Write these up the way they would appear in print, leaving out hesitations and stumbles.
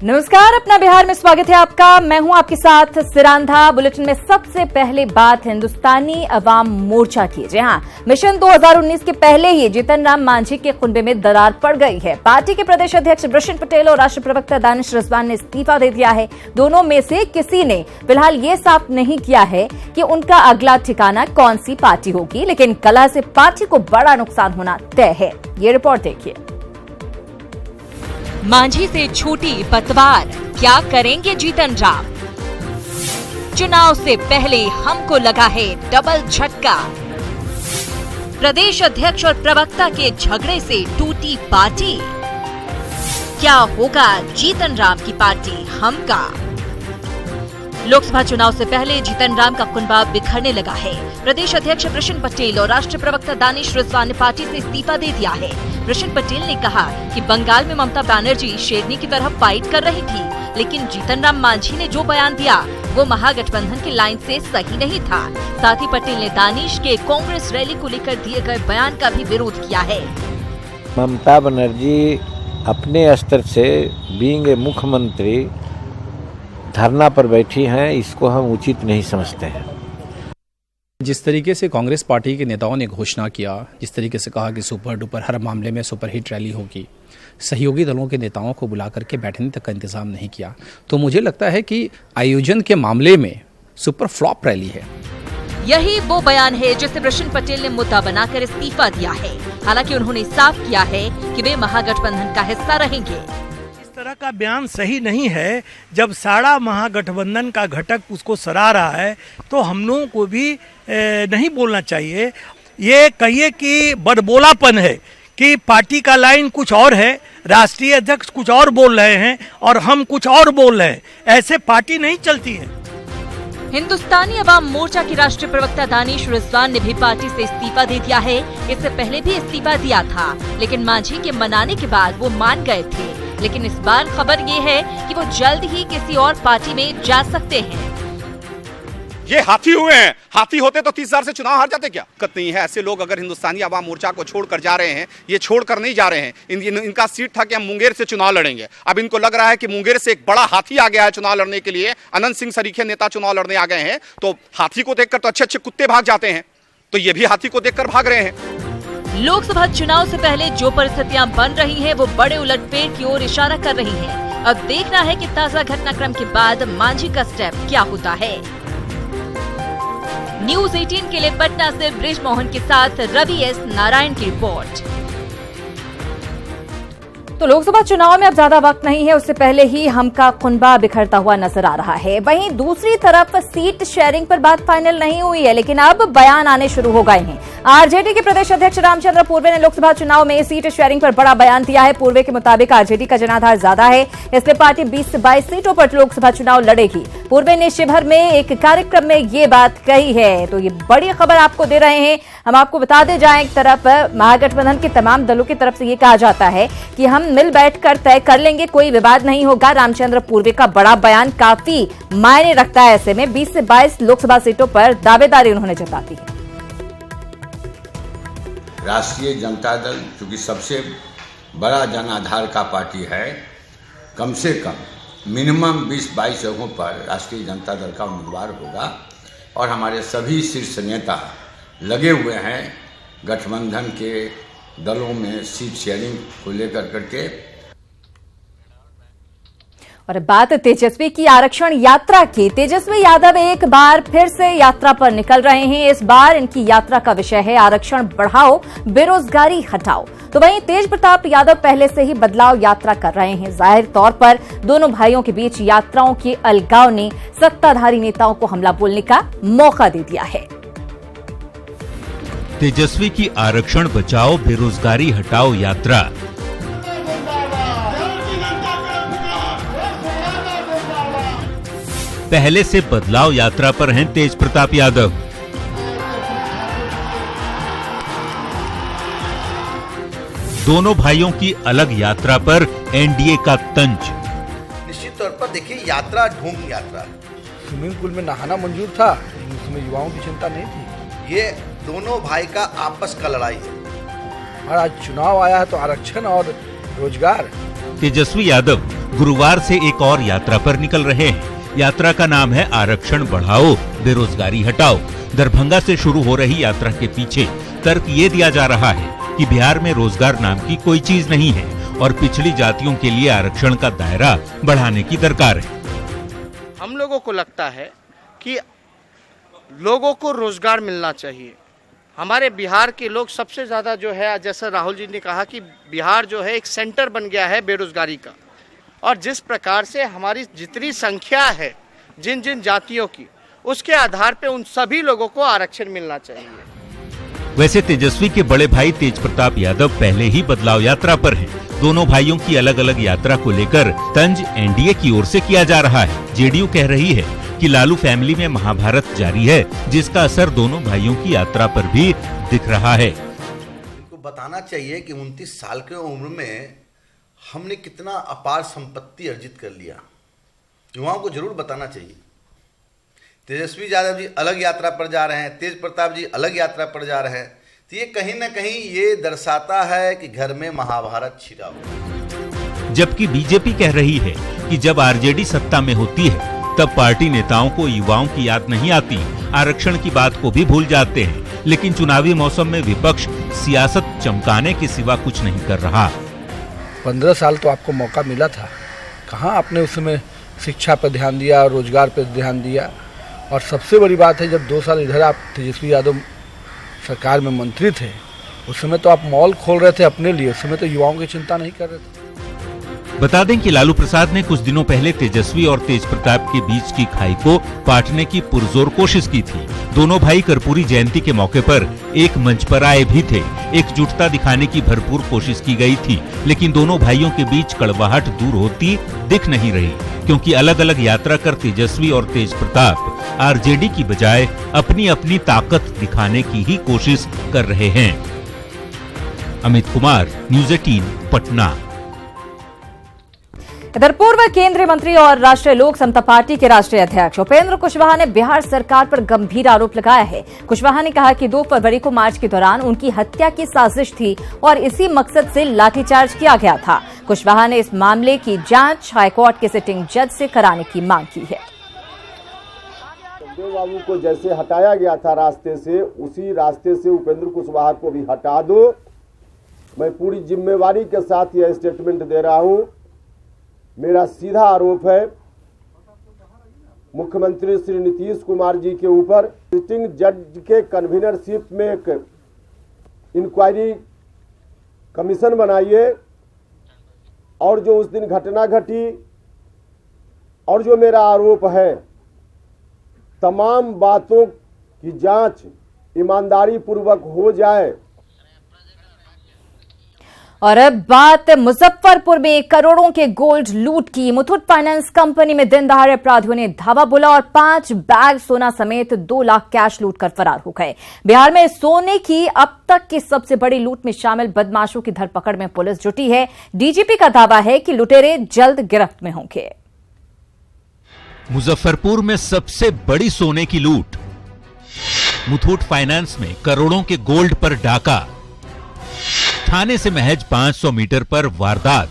नमस्कार, अपना बिहार में स्वागत है आपका। मैं हूं आपके साथ सिरांधा। बुलेटिन में सबसे पहले बात हिंदुस्तानी अवाम मोर्चा की। जी हां, मिशन 2019 के पहले ही जीतन राम मांझी के कुंबे में दरार पड़ गई है। पार्टी के प्रदेश अध्यक्ष वृषण पटेल और राष्ट्रीय प्रवक्ता दानिश रिजवान ने इस्तीफा दे दिया है। दोनों में से किसी ने फिलहाल ये साफ नहीं किया है कि उनका अगला ठिकाना कौन सी पार्टी होगी, लेकिन कलह से पार्टी को बड़ा नुकसान होना तय है। ये रिपोर्ट देखिए। मांझी से छूटी पतवार, क्या करेंगे जीतन राम? चुनाव से पहले हमको लगा है डबल झटका। प्रदेश अध्यक्ष और प्रवक्ता के झगड़े से टूटी पार्टी, क्या होगा जीतन राम की पार्टी हम का? लोकसभा चुनाव से पहले जीतन राम का कुनबा बिखरने लगा है। प्रदेश अध्यक्ष वृषण पटेल और राष्ट्रीय प्रवक्ता दानिश रिजवान ने पार्टी से इस्तीफा दे दिया है। वृषण पटेल ने कहा कि बंगाल में ममता बनर्जी शेरनी की तरह फाइट कर रही थी, लेकिन जीतन राम मांझी ने जो बयान दिया वो महागठबंधन की लाइन से सही नहीं था। साथ ही पटेल ने दानिश के कांग्रेस रैली को लेकर दिए गए बयान का भी विरोध किया है। ममता बनर्जी अपने स्तर से बीइंग ए मुख्यमंत्री धरना पर बैठी हैं, इसको हम उचित नहीं समझते हैं। जिस तरीके से कांग्रेस पार्टी के नेताओं ने घोषणा किया, जिस तरीके से कहा कि सुपर डुपर हर मामले में सुपरहिट रैली होगी, सहयोगी दलों के नेताओं को बुला करके बैठने तक का इंतजाम नहीं किया, तो मुझे लगता है कि आयोजन के मामले में सुपर फ्लॉप रैली है। यही वो बयान है जिसे वृषण पटेल ने मुद्दा बनाकर इस्तीफा दिया है। हालांकि उन्होंने साफ किया है कि वे महागठबंधन का हिस्सा रहेंगे। तरह का बयान सही नहीं है। जब सारा महागठबंधन का घटक उसको सराह रहा है तो हम लोगों को भी नहीं बोलना चाहिए। ये कहिए कि बड़बोलापन है कि पार्टी का लाइन कुछ और है, राष्ट्रीय अध्यक्ष कुछ और बोल रहे हैं और हम कुछ और बोल रहे हैं। ऐसे पार्टी नहीं चलती है। हिंदुस्तानी अवाम मोर्चा के राष्ट्रीय प्रवक्ता दानिश रिजवान ने भी पार्टी से इस्तीफा दे दिया है। इससे पहले भी इस्तीफा दिया था, लेकिन मांझी के मनाने के बाद वो मान गए थे। लेकिन इस बार खबर ये है कि वो जल्द ही किसी और पार्टी में जा सकते हैं। ये हाथी हुए हैं, हाथी होते तो 30,000 से चुनाव हार जाते क्या? दिक्कत नहीं है। ऐसे लोग अगर हिंदुस्तानी अवाम मोर्चा को छोड़कर जा रहे हैं, ये छोड़कर नहीं जा रहे हैं। इनका सीट था कि हम मुंगेर से चुनाव लड़ेंगे। अब इनको लग रहा है कि मुंगेर से एक बड़ा हाथी आ गया है चुनाव लड़ने के लिए। अनंत सिंह सरीखे नेता चुनाव लड़ने आ गए हैं, तो हाथी को देखकर तो अच्छे अच्छे कुत्ते भाग जाते हैं, तो ये भी हाथी को देखकर भाग रहे हैं। लोकसभा चुनाव से पहले जो परिस्थितियां बन रही हैं, वो बड़े उलटफेर की ओर इशारा कर रही हैं। अब देखना है कि ताजा घटनाक्रम के बाद मांझी का स्टेप क्या होता है। न्यूज़ 18 के लिए पटना से ब्रिज मोहन के साथ रवि एस नारायण की रिपोर्ट। तो लोकसभा चुनाव में अब ज्यादा वक्त नहीं है, उससे पहले ही हम का कुनबा बिखरता हुआ नजर आ रहा है। वहीं दूसरी तरफ सीट शेयरिंग पर बात फाइनल नहीं हुई है, लेकिन अब बयान आने शुरू हो गए हैं। आरजेडी के प्रदेश अध्यक्ष रामचंद्र पूर्वे ने लोकसभा चुनाव में सीट शेयरिंग पर बड़ा बयान दिया है। पूर्वे के मुताबिक आरजेडी का जनाधार ज्यादा है, इसलिए पार्टी 20 से 22 सीटों पर लोकसभा चुनाव लड़ेगी। पूर्वे ने शिवहर में एक कार्यक्रम में ये बात कही है। तो ये बड़ी खबर आपको दे रहे हैं। हम आपको बता दे जाएं, एक तरफ महागठबंधन के तमाम दलों की तरफ से ये कहा जाता है कि हम मिल बैठकर तय कर लेंगे, कोई विवाद नहीं होगा। रामचंद्र पूर्वे का बड़ा बयान काफी मायने रखता है। ऐसे में 20 से 22 लोकसभा सीटों पर दावेदारी उन्होंने जताती है। राष्ट्रीय जनता दल चूंकि सबसे बड़ा जनाधार का पार्टी है, कम से कम मिनिमम 20-22 जगहों पर राष्ट्रीय जनता दल का उम्मीदवार होगा और हमारे सभी शीर्ष नेता लगे हुए हैं गठबंधन के दलों में सीट शेयरिंग को लेकर करके। और बात तेजस्वी की आरक्षण यात्रा की। तेजस्वी यादव एक बार फिर से यात्रा पर निकल रहे हैं। इस बार इनकी यात्रा का विषय है आरक्षण बढ़ाओ, बेरोजगारी हटाओ। तो वहीं तेज प्रताप यादव पहले से ही बदलाव यात्रा कर रहे हैं। जाहिर तौर पर दोनों भाइयों के बीच यात्राओं के अलगाव ने सत्ताधारी नेताओं को हमला बोलने का मौका दे दिया है। तेजस्वी की आरक्षण बचाओ बेरोजगारी हटाओ यात्रा पहले से बदलाव यात्रा पर हैं तेज प्रताप यादव। दोनों भाइयों की अलग यात्रा पर एनडीए का तंज। निश्चित तौर पर देखिए, यात्रा ढोंग यात्रा। स्विमिंग पूल में नहाना मंजूर था, लेकिन उसमें युवाओं की चिंता नहीं थी। ये दोनों भाई का आपस का लड़ाई है और आज चुनाव आया है तो आरक्षण और रोजगार। तेजस्वी यादव गुरुवार से एक और यात्रा पर निकल रहे हैं। यात्रा का नाम है आरक्षण बढ़ाओ, बेरोजगारी हटाओ। दरभंगा से शुरू हो रही यात्रा के पीछे तर्क ये दिया जा रहा है कि बिहार में रोजगार नाम की कोई चीज नहीं है और पिछड़ी जातियों के लिए आरक्षण का दायरा बढ़ाने की दरकार है। हम लोगों को लगता है कि लोगों को रोजगार मिलना चाहिए। हमारे बिहार के लोग सबसे ज़्यादा जो है, जैसा राहुल जी ने कहा कि बिहार जो है एक सेंटर बन गया है बेरोजगारी का, और जिस प्रकार से हमारी जितनी संख्या है जिन जिन जातियों की, उसके आधार पे उन सभी लोगों को आरक्षण मिलना चाहिए। वैसे तेजस्वी के बड़े भाई तेज प्रताप यादव पहले ही बदलाव यात्रा पर हैं। दोनों भाइयों की अलग अलग यात्रा को लेकर तंज एनडीए की ओर से किया जा रहा है। जेडीयू कह रही है कि लालू फैमिली में महाभारत जारी है, जिसका असर दोनों भाइयों की यात्रा पर भी दिख रहा है। इनको बताना चाहिए कि 29 साल की उम्र में हमने कितना अपार संपत्ति अर्जित कर लिया। युवाओं को जरूर बताना चाहिए। तेजस्वी यादव जी अलग यात्रा पर जा रहे हैं, तेज प्रताप जी अलग यात्रा पर जा रहे हैं, तो ये कहीं ना कहीं ये दर्शाता है कि घर में महाभारत छिड़ा हुआ। जबकि बीजेपी कह रही है कि जब आरजेडी सत्ता में होती है तब पार्टी नेताओं को युवाओं की याद नहीं आती, आरक्षण की बात को भी भूल जाते हैं। लेकिन चुनावी मौसम में विपक्ष सियासत चमकाने के सिवा कुछ नहीं कर रहा। 15 साल तो आपको मौका मिला था, कहाँ आपने उसमें शिक्षा पर ध्यान दिया, रोजगार पर ध्यान दिया। और सबसे बड़ी बात है, जब 2 साल इधर आप तेजस्वी यादव सरकार में मंत्री थे, उस समय तो आप मॉल खोल रहे थे अपने लिए, उस समय तो युवाओं की चिंता नहीं कर रहे थे। बता दें कि लालू प्रसाद ने कुछ दिनों पहले तेजस्वी और तेज प्रताप के बीच की खाई को पाटने की पुरजोर कोशिश की थी। दोनों भाई कर्पूरी जयंती के मौके पर एक मंच पर आए भी थे। एकजुटता दिखाने की भरपूर कोशिश की गई थी, लेकिन दोनों भाइयों के बीच कड़वाहट दूर होती दिख नहीं रही, क्योंकि अलग अलग यात्रा कर तेजस्वी और तेज प्रताप आरजेडी की बजाय अपनी अपनी ताकत दिखाने की ही कोशिश कर रहे हैं। अमित कुमार, न्यूज़ 18, पटना। इधर पूर्व केंद्रीय मंत्री और राष्ट्रीय लोक समता पार्टी के राष्ट्रीय अध्यक्ष उपेंद्र कुशवाहा ने बिहार सरकार पर गंभीर आरोप लगाया है। कुशवाहा ने कहा कि 2 फरवरी को मार्च के दौरान उनकी हत्या की साजिश थी और इसी मकसद से लाठीचार्ज किया गया था। कुशवाहा ने इस मामले की जांच हाईकोर्ट के सिटिंग जज से कराने की मांग की है। देव बाबू को जैसे हटाया गया था रास्ते से, उसी रास्ते से उपेंद्र कुशवाहा को भी हटा दो। मैं पूरी जिम्मेवारी के साथ यह स्टेटमेंट दे रहा हूं। मेरा सीधा आरोप है मुख्यमंत्री श्री नीतीश कुमार जी के ऊपर। सिटिंग जज के कन्वीनरशिप में एक इंक्वायरी कमीशन बनाइए और जो उस दिन घटना घटी और जो मेरा आरोप है, तमाम बातों की जांच ईमानदारी पूर्वक हो जाए। और अब बात मुजफ्फरपुर में करोड़ों के गोल्ड लूट की। मुथूट फाइनेंस कंपनी में दिन दहाड़े अपराधियों ने धावा बोला और 5 बैग सोना समेत 2 लाख कैश लूट कर फरार हो गए। बिहार में सोने की अब तक की सबसे बड़ी लूट में शामिल बदमाशों की धरपकड़ में पुलिस जुटी है। डीजीपी का दावा है कि लुटेरे जल्द गिरफ्त में होंगे। मुजफ्फरपुर में सबसे बड़ी सोने की लूट। मुथूट फाइनेंस में करोड़ों के गोल्ड पर डाका। थाने से महज 500 मीटर पर वारदात।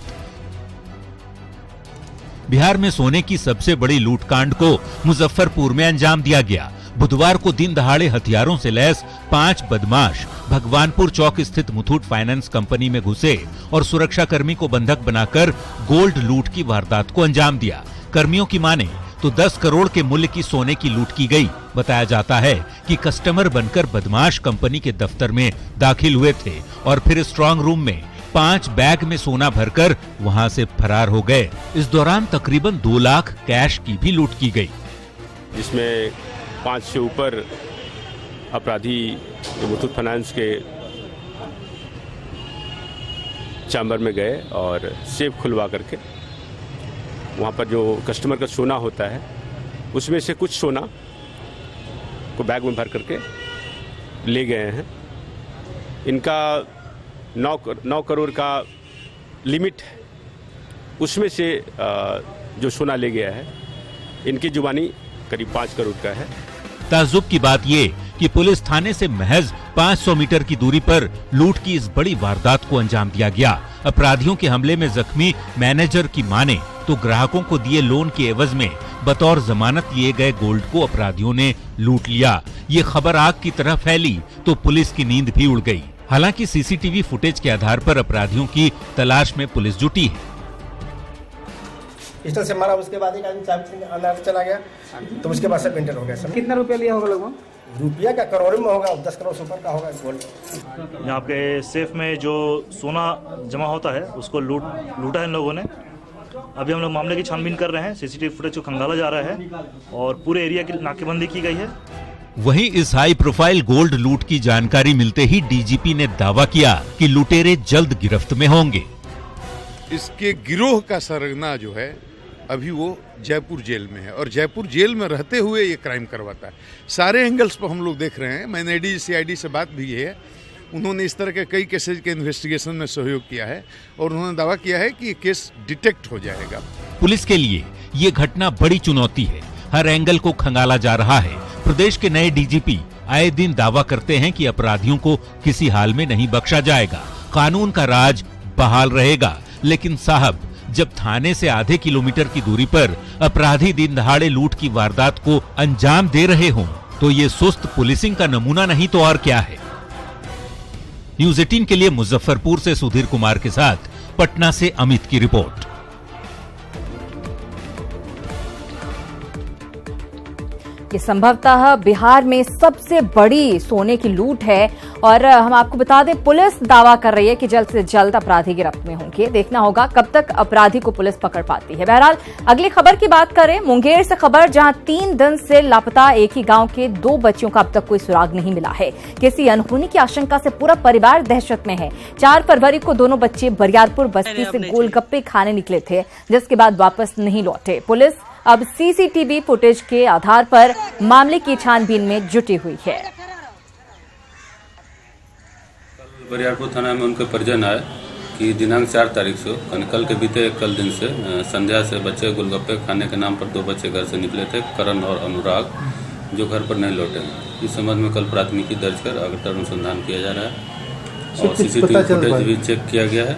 बिहार में सोने की सबसे बड़ी लूटकांड को मुजफ्फरपुर में अंजाम दिया गया। बुधवार को दिन दहाड़े हथियारों से लैस 5 बदमाश भगवानपुर चौक स्थित मुथूट फाइनेंस कंपनी में घुसे और सुरक्षाकर्मी को बंधक बनाकर गोल्ड लूट की वारदात को अंजाम दिया। कर्मियों की माने तो 10 करोड़ के मूल्य की सोने की लूट की गई। बताया जाता है कि कस्टमर बनकर बदमाश कंपनी के दफ्तर में दाखिल हुए थे और फिर स्ट्रांग रूम में 5 बैग में सोना भरकर वहां से फरार हो गए। इस दौरान तकरीबन 2 लाख कैश की भी लूट की गई, जिसमें 5 से ऊपर अपराधी मुथूट फाइनेंस के चैम्बर में गए और सेफ खुलवा करके वहाँ पर जो कस्टमर का सोना होता है उसमें से कुछ सोना को बैग में भर करके ले गए हैं। इनका 9 करोड़ का लिमिट है, उसमें से जो सोना ले गया है इनकी जुबानी करीब 5 करोड़ का है। ताज्जुब की बात ये कि पुलिस थाने से महज 500 मीटर की दूरी पर लूट की इस बड़ी वारदात को अंजाम दिया गया। अपराधियों के हमले में जख्मी मैनेजर की माने तो ग्राहकों को दिए लोन के एवज में बतौर जमानत लिए गए गोल्ड को अपराधियों ने लूट लिया। ये खबर आग की तरह फैली तो पुलिस की नींद भी उड़ गई। हालांकि सीसीटीवी फुटेज के आधार पर अपराधियों की तलाश में पुलिस जुटी है। पिस्टल से मारा, उसके बाद एक आदमी चाबी अंदर चला गया तो उसके बाद सब एंटर हो गया। सर कितना रुपया लिया होगा लगभग? रुपया का करोड़ में होगा, 10 करोड़ से ऊपर का होगा गोल्ड। यहाँ पे सेफ में जो सोना जमा होता है उसको लूटा है इन लोगों ने। अभी हम लोग मामले की छानबीन कर रहे हैं, सीसीटीवी फुटेज को खंगाला जा रहा है और पूरे एरिया की नाकेबंदी की गई है। वहीं इस हाई प्रोफाइल गोल्ड लूट की जानकारी मिलते ही डीजीपी ने दावा किया कि लुटेरे जल्द गिरफ्त में होंगे। इसके गिरोह का सरगना जो है अभी वो जयपुर जेल में है और जयपुर जेल में रहते हुए ये क्राइम करवाता है। सारे एंगल्स पर हम लोग देख रहे हैं। मैंने एडीजी सीआईडी से बात भी है, उन्होंने इस तरह के कई केसेज के इन्वेस्टिगेशन में सहयोग किया है और उन्होंने दावा किया है कि ये केस डिटेक्ट हो जाएगा। पुलिस के लिए ये घटना बड़ी चुनौती है, हर एंगल को खंगाला जा रहा है। प्रदेश के नए डीजीपी आए दिन दावा करते हैं कि अपराधियों को किसी हाल में नहीं बख्शा जाएगा, कानून का राज बहाल रहेगा। लेकिन साहब, जब थाने से आधे किलोमीटर की दूरी पर अपराधी दिन दहाड़े लूट की वारदात को अंजाम दे रहे हों तो ये सुस्त पुलिसिंग का नमूना नहीं तो और क्या है। न्यूज़ 18 के लिए मुजफ्फरपुर से सुधीर कुमार के साथ पटना से अमित की रिपोर्ट। ये संभवतः बिहार में सबसे बड़ी सोने की लूट है और हम आपको बता दें, पुलिस दावा कर रही है कि जल्द से जल्द अपराधी गिरफ्त में होंगे। देखना होगा कब तक अपराधी को पुलिस पकड़ पाती है। बहरहाल अगली खबर की बात करें, मुंगेर से खबर, जहां 3 दिन से लापता एक ही गांव के 2 बच्चियों का अब तक कोई सुराग नहीं मिला है। किसी अनहोनी की आशंका से पूरा परिवार दहशत में है। 4 फरवरी को दोनों बच्चे बरियारपुर बस्ती से गोलगप्पे खाने निकले थे, जिसके बाद वापस नहीं लौटे। पुलिस अब सीसीटीवी फुटेज के आधार पर मामले की छानबीन में जुटी हुई है। बरियारपुर थाना में उनके परिजन आए कि दिनांक 4 तारीख से कल के बीते कल दिन से संध्या से बच्चे गोलगप्पे खाने के नाम पर 2 बच्चे घर से निकले थे, करण और अनुराग, जो घर पर नहीं लौटे। इस संबंध में कल प्राथमिकी दर्ज कर आगे अनुसंधान किया जा रहा है और सीसीटीवी फुटेज भी चेक किया गया है।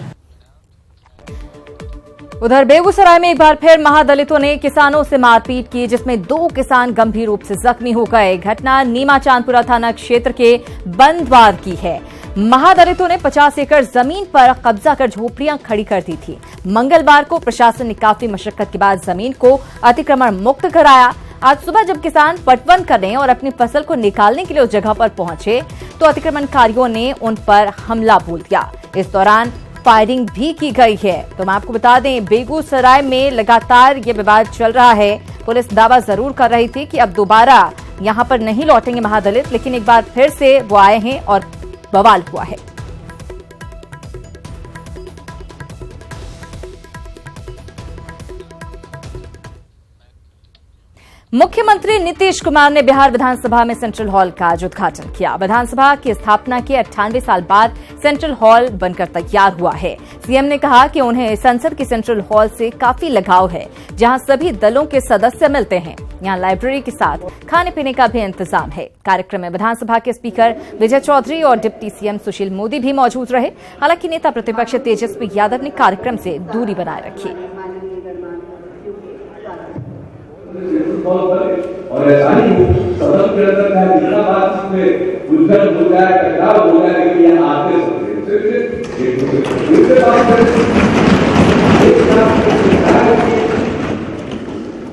उधर बेगूसराय में एक बार फिर महादलितों ने किसानों से मारपीट की, जिसमें 2 किसान गंभीर रूप से जख्मी हो गए। घटना नीमा चांदपुरा थाना क्षेत्र के बंदवार की है। महादलितों ने 50 एकड़ जमीन पर कब्जा कर झोपड़ियां खड़ी कर दी थी। मंगलवार को प्रशासन ने काफी मशक्कत के बाद जमीन को अतिक्रमण मुक्त कराया। आज सुबह जब किसान पटवन करने और अपनी फसल को निकालने के लिए उस जगह पर पहुंचे तो अतिक्रमणकारियों ने उन पर हमला बोल दिया। इस दौरान फायरिंग भी की गई है। तो मैं आपको बता दें, बेगूसराय में लगातार ये विवाद चल रहा है। पुलिस दावा जरूर कर रही थी कि अब दोबारा यहां पर नहीं लौटेंगे महादलित, लेकिन एक बार फिर से वो आए हैं और बवाल हुआ है। मुख्यमंत्री नीतीश कुमार ने बिहार विधानसभा में सेंट्रल हॉल का आज उद्घाटन किया। विधानसभा की स्थापना के 98 साल बाद सेंट्रल हॉल बनकर तैयार हुआ है। सीएम ने कहा कि उन्हें संसद के सेंट्रल हॉल से काफी लगाव है, जहां सभी दलों के सदस्य मिलते हैं। यहां लाइब्रेरी के साथ खाने पीने का भी इंतजाम है। कार्यक्रम में विधानसभा के स्पीकर विजय चौधरी और डिप्टी सीएम सुशील मोदी भी मौजूद रहे। हालांकि नेता प्रतिपक्ष तेजस्वी यादव ने कार्यक्रम से दूरी बनाए रखी। और ऐसा ही सदन के अंदर चाहे जितना बात में उलझन हो जाए, टकराव हो जाए, लेकिन यहाँ आते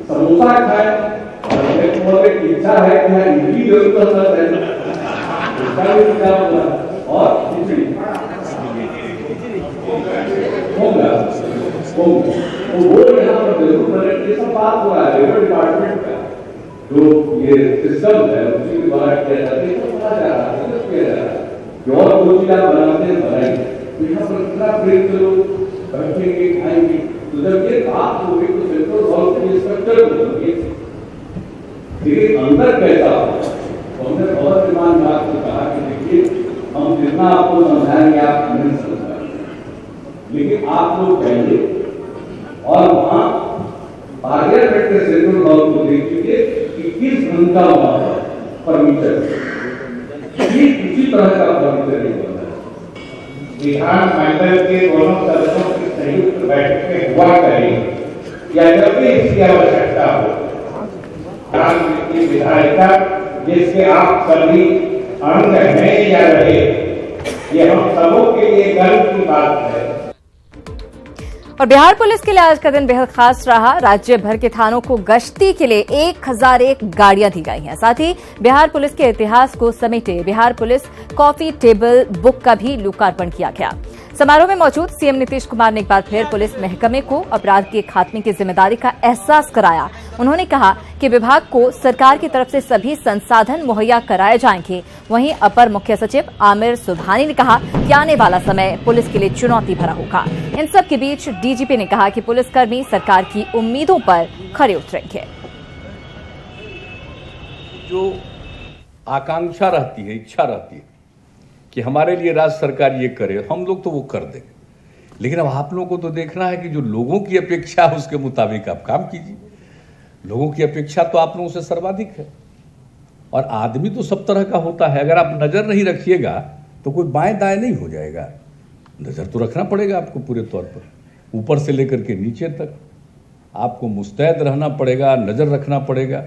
समोसा खाए और एक इच्छा है कि यहाँ इडली जरूर उसका भी विचार होगा और खिचड़ी होगा तो वो यहाँ पर जरूर बने। ये सब बात हुआ है लेबर डिपार्टमेंट का जो ये सिस्टम है उसी के द्वारा किया जाता है, किया जा रहा है जो और कोई चीज आप बनाते हैं बनाएंगे तो यहाँ पर इतना प्रेम से लोग बैठेंगे खाएंगे। तो जब ये बात होगी तो सेंट्रल हॉल के स्ट्रक्चर होगी, लेकिन अंदर कैसा हो तो हमने बहुत ईमान बात को कहा कि देखिए हम जितना आपको समझाएंगे आप नहीं समझ पाएंगे, लेकिन आप लोग जाइए और वहां पार्लियामेंट के सेंट्रल हॉल को देखिए कि किस ढंग का वहां फर्नीचर सदन के दोनों सदनों की संयुक्त बैठकें हुआ करें या जब भी इसकी आवश्यकता हो, की विधायिका जिसके आप सभी अंग हैं या रहे, ये हम सबों के लिए गर्व की बात है। और बिहार पुलिस के लिए आज का दिन बेहद खास रहा। राज्य भर के थानों को गश्ती के लिए 1001 गाड़ियां दी गई हैं। साथ ही बिहार पुलिस के इतिहास को समेटे Bihar police coffee table book का भी लोकार्पण किया गया। समारोह में मौजूद सीएम नीतीश कुमार ने एक बार फिर पुलिस महकमे को अपराध के खात्मे की जिम्मेदारी का एहसास कराया। उन्होंने कहा कि विभाग को सरकार की तरफ से सभी संसाधन मुहैया कराए जाएंगे। वहीं अपर मुख्य सचिव आमिर सुबहानी ने कहा कि आने वाला समय पुलिस के लिए चुनौती भरा होगा। इन सब के बीच डीजीपी ने कहा कि पुलिसकर्मी सरकार की उम्मीदों पर खरे उतरेंगे। जो आकांक्षा रहती है, इच्छा रहती है कि हमारे लिए राज्य सरकार ये करे, हम लोग तो वो कर देंगे, लेकिन अब आप लोगों को तो देखना है कि जो लोगों की अपेक्षा है उसके मुताबिक आप काम कीजिए। लोगों की अपेक्षा तो आप लोगों से सर्वाधिक है, और आदमी तो सब तरह का होता है। अगर आप नजर नहीं रखिएगा तो कोई बाएं दाएं नहीं हो जाएगा। नजर तो रखना पड़ेगा आपको पूरे तौर पर, ऊपर से लेकर के नीचे तक आपको मुस्तैद रहना पड़ेगा, नजर रखना पड़ेगा,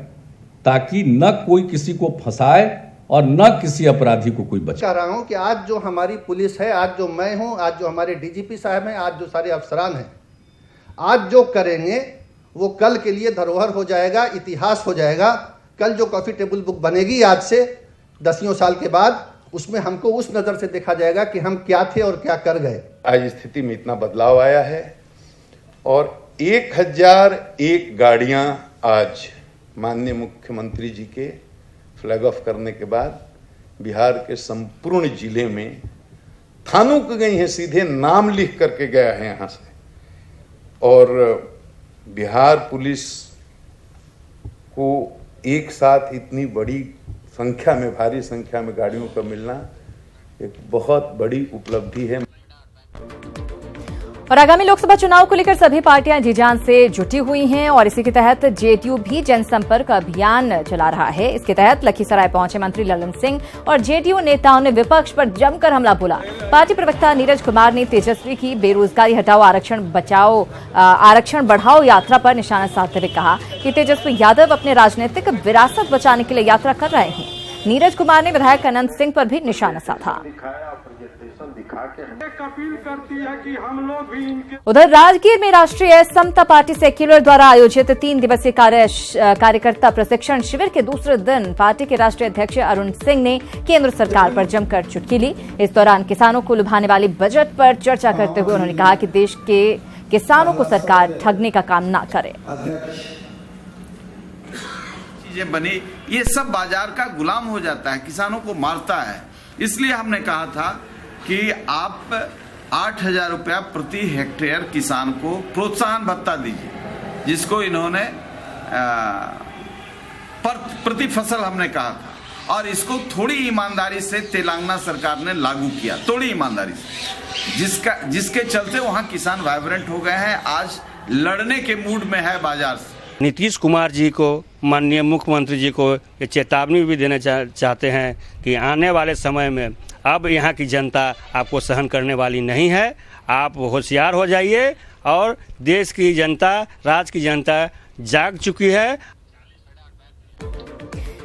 ताकि न कोई किसी को फंसाए और न किसी अपराधी को कोई बचा। कह रहा हूं कि आज जो हमारी पुलिस है, आज जो मैं हूं, आज जो हमारे डीजीपी साहब हैं, आज जो सारे अफसरान हैं, आज जो करेंगे वो कल के लिए धरोहर हो जाएगा, इतिहास हो जाएगा। कल जो कॉफी टेबल बुक बनेगी आज से 10 साल के बाद, उसमें हमको उस नजर से देखा जाएगा कि हम क्या थे और क्या कर गए। आज स्थिति में इतना बदलाव आया है और 1001 गाड़ियां आज माननीय मुख्यमंत्री जी के फ्लैग ऑफ करने के बाद बिहार के संपूर्ण जिले में थानों को गई हैं, सीधे नाम लिख करके गया है यहां से। और बिहार पुलिस को एक साथ इतनी बड़ी संख्या में, भारी संख्या में गाड़ियों का मिलना एक बहुत बड़ी उपलब्धि है। और आगामी लोकसभा चुनाव को लेकर सभी पार्टियां जी जान से जुटी हुई हैं और इसी के तहत जेडीयू भी जनसंपर्क अभियान चला रहा है। इसके तहत लखीसराय पहुंचे मंत्री ललन सिंह और जेडीयू नेताओं ने विपक्ष पर जमकर हमला बोला। पार्टी प्रवक्ता नीरज कुमार ने तेजस्वी की बेरोजगारी हटाओ आरक्षण बढ़ाओ यात्रा पर निशाना साधते हुए कहा कि तेजस्वी यादव अपने राजनीतिक विरासत बचाने के लिए यात्रा कर रहे हैं। नीरज कुमार ने विधायक अनंत सिंह पर भी निशाना साधा। उधर राजगीर में राष्ट्रीय समता पार्टी सेक्युलर द्वारा आयोजित 3 दिवसीय कार्यकर्ता प्रशिक्षण शिविर के दूसरे दिन पार्टी के राष्ट्रीय अध्यक्ष अरुण सिंह ने केंद्र सरकार पर जमकर चुटकी ली। इस दौरान किसानों को लुभाने वाली बजट पर चर्चा करते हुए उन्होंने कहा कि देश के किसानों को सरकार ठगने का काम न करे। चीजें बनी, ये सब बाजार का गुलाम हो जाता है, किसानों को मारता है। इसलिए हमने कहा था कि आप 8,000 रुपया प्रति हेक्टेयर किसान को प्रोत्साहन भत्ता दीजिए, जिसको इन्होंने प्रति फसल हमने कहा था, और इसको थोड़ी ईमानदारी से तेलंगाना सरकार ने लागू किया, थोड़ी ईमानदारी से, जिसके चलते वहां किसान वाइब्रेंट हो गए हैं, आज लड़ने के मूड में है बाजार से। नीतीश कुमार जी को, माननीय मुख्यमंत्री जी को ये चेतावनी भी देना चाहते हैं कि आने वाले समय में अब यहाँ की जनता आपको सहन करने वाली नहीं है। आप होशियार हो जाइए, और देश की जनता, राज्य की जनता जाग चुकी है।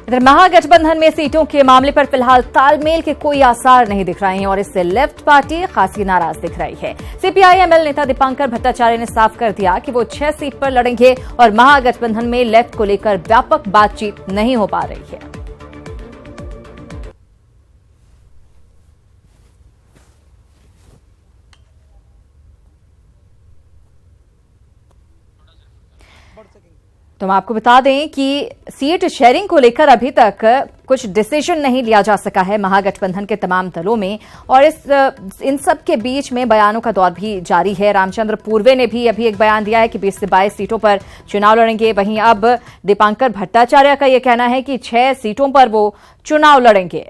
इधर महागठबंधन में सीटों के मामले पर फिलहाल तालमेल के कोई आसार नहीं दिख रहे हैं और इससे लेफ्ट पार्टी खासी नाराज दिख रही है। सीपीआई-एमएल नेता दीपांकर भट्टाचार्य ने साफ कर दिया कि वो 6 सीट पर लड़ेंगे और महागठबंधन में लेफ्ट को लेकर व्यापक बातचीत नहीं हो पा रही है। तो हम आपको बता दें कि सीट शेयरिंग को लेकर अभी तक कुछ डिसीजन नहीं लिया जा सका है महागठबंधन के तमाम दलों में, और इन सब के बीच में बयानों का दौर भी जारी है। रामचंद्र पूर्वे ने भी अभी एक बयान दिया है कि 20 से 22 सीटों पर चुनाव लड़ेंगे। वहीं अब दीपांकर भट्टाचार्य का यह कहना है कि 6 सीटों पर वो चुनाव लड़ेंगे।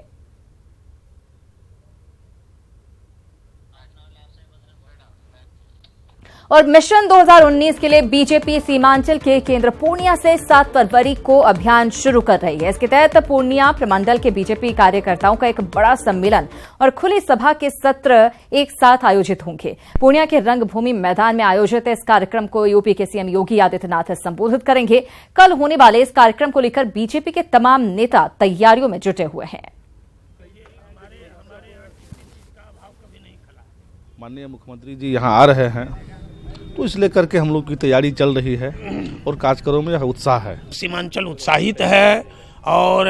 और मिशन 2019 के लिए बीजेपी सीमांचल के केंद्र पूर्णिया से 7 फरवरी को अभियान शुरू कर रही है। इसके तहत पूर्णिया प्रमंडल के बीजेपी कार्यकर्ताओं का एक बड़ा सम्मेलन और खुली सभा के सत्र एक साथ आयोजित होंगे। पूर्णिया के रंगभूमि मैदान में आयोजित इस कार्यक्रम को यूपी के सीएम योगी आदित्यनाथ संबोधित करेंगे। कल होने वाले इस कार्यक्रम को लेकर बीजेपी के तमाम नेता तैयारियों में जुटे हुए हैं। माननीय मुख्यमंत्री जी यहाँ आ रहे हैं, तो इसलिए करके हम लोग की तैयारी चल रही है और कार्यक्रमों में यह उत्साह है। सीमांचल उत्साहित है और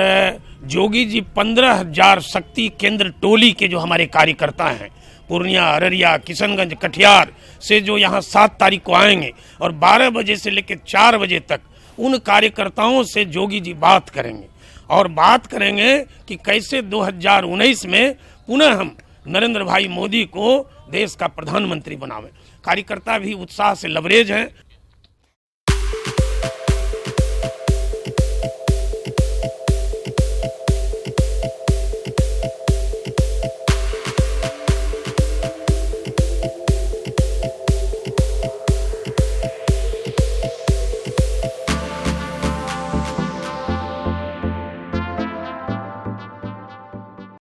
जोगी जी 15,000 शक्ति केंद्र टोली के जो हमारे कार्यकर्ता हैं पूर्णिया, अररिया, किशनगंज, कटिहार से जो यहाँ 7 तारीख को आएंगे और 12 बजे से लेकर 4 बजे तक उन कार्यकर्ताओं से जोगी जी बात करेंगे और बात करेंगे कि कैसे 2019 में पुनः हम नरेंद्र भाई मोदी को देश का प्रधानमंत्री बनावे। कार्यकर्ता भी उत्साह से लबरेज हैं।